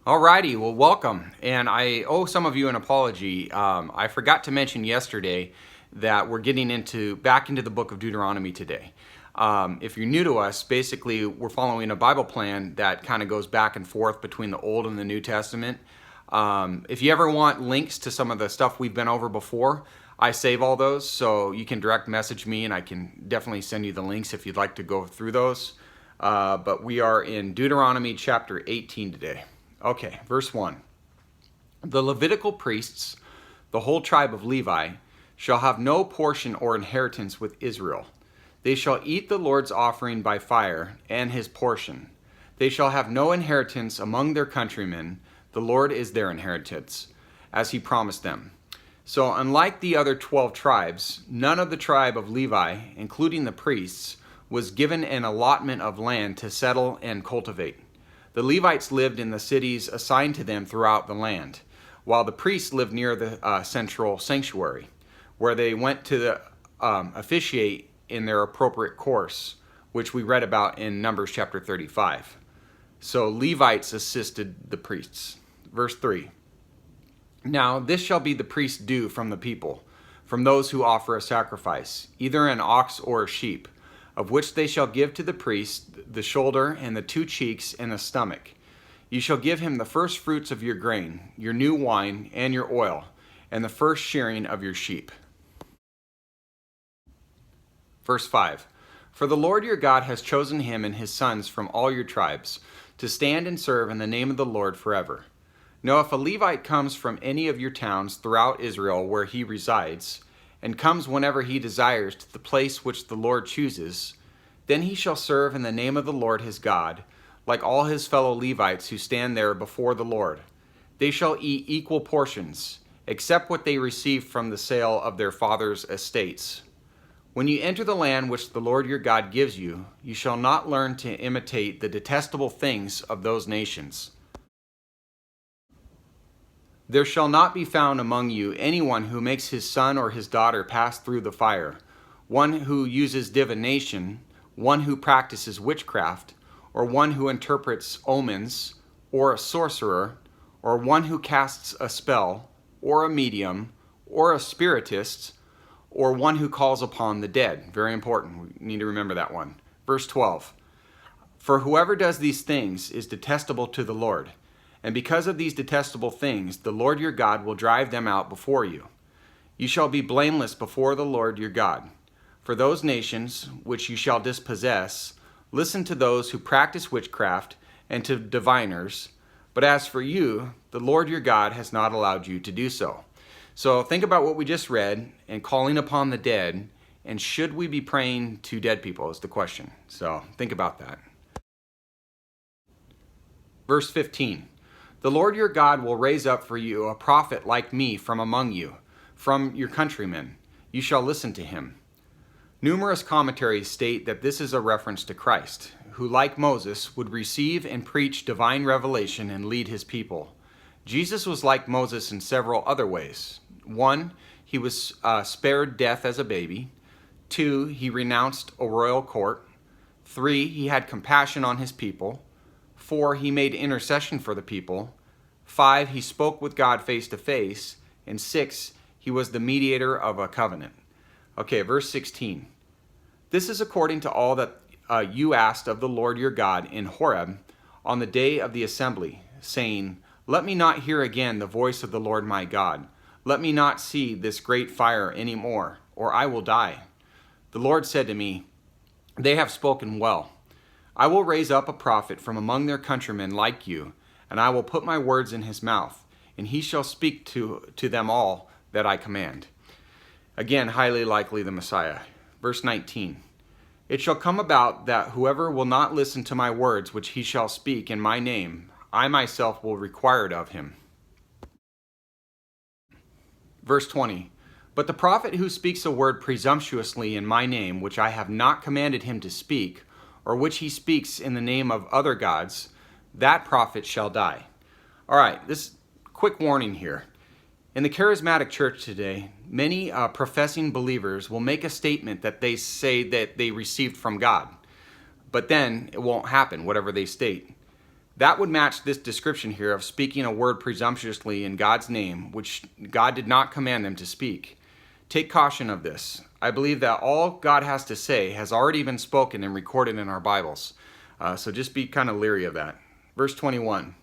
Alrighty, well, welcome. And I owe some of you an apology. I forgot to mention yesterday that we're getting back into the book of Deuteronomy today. If you're new to us, basically we're following a Bible plan that kind of goes back and forth between the Old and the New Testament. If you ever want links to some of the stuff we've been over before, I save all those, so you can direct message me and I can definitely send you the links if you'd like to go through those. But we are in Deuteronomy chapter 18 today. Okay, verse 1. The Levitical priests, the whole tribe of Levi, shall have no portion or inheritance with Israel. They shall eat the Lord's offering by fire and his portion. They shall have no inheritance among their countrymen. The Lord is their inheritance, as he promised them. So unlike the other 12 tribes, none of the tribe of Levi, including the priests, was given an allotment of land to settle and cultivate. The Levites lived in the cities assigned to them throughout the land, while the priests lived near the central sanctuary, where they went to officiate in their appropriate course, which we read about in Numbers chapter 35. So Levites assisted the priests. Verse 3. Now this shall be the priest's due from the people, from those who offer a sacrifice, either an ox or a sheep, of which they shall give to the priest the shoulder and the 2 cheeks and the stomach. You shall give him the first fruits of your grain, your new wine, and your oil, and the first shearing of your sheep. Verse 5. For the Lord your God has chosen him and his sons from all your tribes, to stand and serve in the name of the Lord forever. Now if a Levite comes from any of your towns throughout Israel where he resides, and comes whenever he desires to the place which the Lord chooses, then he shall serve in the name of the Lord his God, like all his fellow Levites who stand there before the Lord. They shall eat equal portions, except what they receive from the sale of their father's estates. When you enter the land which the Lord your God gives you, you shall not learn to imitate the detestable things of those nations. There shall not be found among you anyone who makes his son or his daughter pass through the fire, one who uses divination, one who practices witchcraft, or one who interprets omens, or a sorcerer, or one who casts a spell, or a medium, or a spiritist, or one who calls upon the dead. Very important. We need to remember that one. Verse 12. For whoever does these things is detestable to the Lord. And because of these detestable things, the Lord your God will drive them out before you. You shall be blameless before the Lord your God. For those nations which you shall dispossess, listen to those who practice witchcraft and to diviners. But as for you, the Lord your God has not allowed you to do so. So think about what we just read and calling upon the dead. And should we be praying to dead people is the question. So think about that. Verse 15. The Lord your God will raise up for you a prophet like me from among you, from your countrymen. You shall listen to him. Numerous commentaries state that this is a reference to Christ, who, like Moses, would receive and preach divine revelation and lead his people. Jesus was like Moses in several other ways. 1, he was spared death as a baby. 2, he renounced a royal court. 3, he had compassion on his people. 4, he made intercession for the people. 5, he spoke with God face to face. And 6, he was the mediator of a covenant. Okay, verse 16. This is according to all that you asked of the Lord your God in Horeb on the day of the assembly, saying, Let me not hear again the voice of the Lord my God. Let me not see this great fire any more, or I will die. The Lord said to me, They have spoken well. I will raise up a prophet from among their countrymen like you, and I will put my words in his mouth, and he shall speak to them all that I command. Again, highly likely the Messiah. Verse 19. It shall come about that whoever will not listen to my words which he shall speak in my name, I myself will require it of him. Verse 20. But the prophet who speaks a word presumptuously in my name, which I have not commanded him to speak, or which he speaks in the name of other gods, that prophet shall die. All right, this quick warning here. In the charismatic church today, many professing believers will make a statement that they say that they received from God, but then it won't happen, whatever they state. That would match this description here of speaking a word presumptuously in God's name, which God did not command them to speak. Take caution of this. I believe that all God has to say has already been spoken and recorded in our Bibles. So just be kind of leery of that. Verse 21.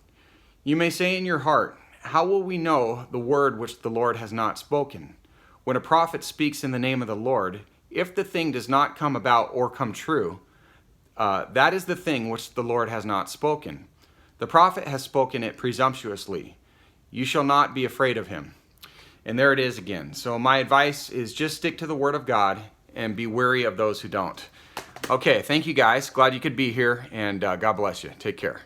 You may say in your heart, how will we know the word which the Lord has not spoken? When a prophet speaks in the name of the Lord, if the thing does not come about or come true, that is the thing which the Lord has not spoken. The prophet has spoken it presumptuously. You shall not be afraid of him. And there it is again. So my advice is just stick to the word of God and be wary of those who don't. Okay, thank you guys. Glad you could be here, and God bless you. Take care.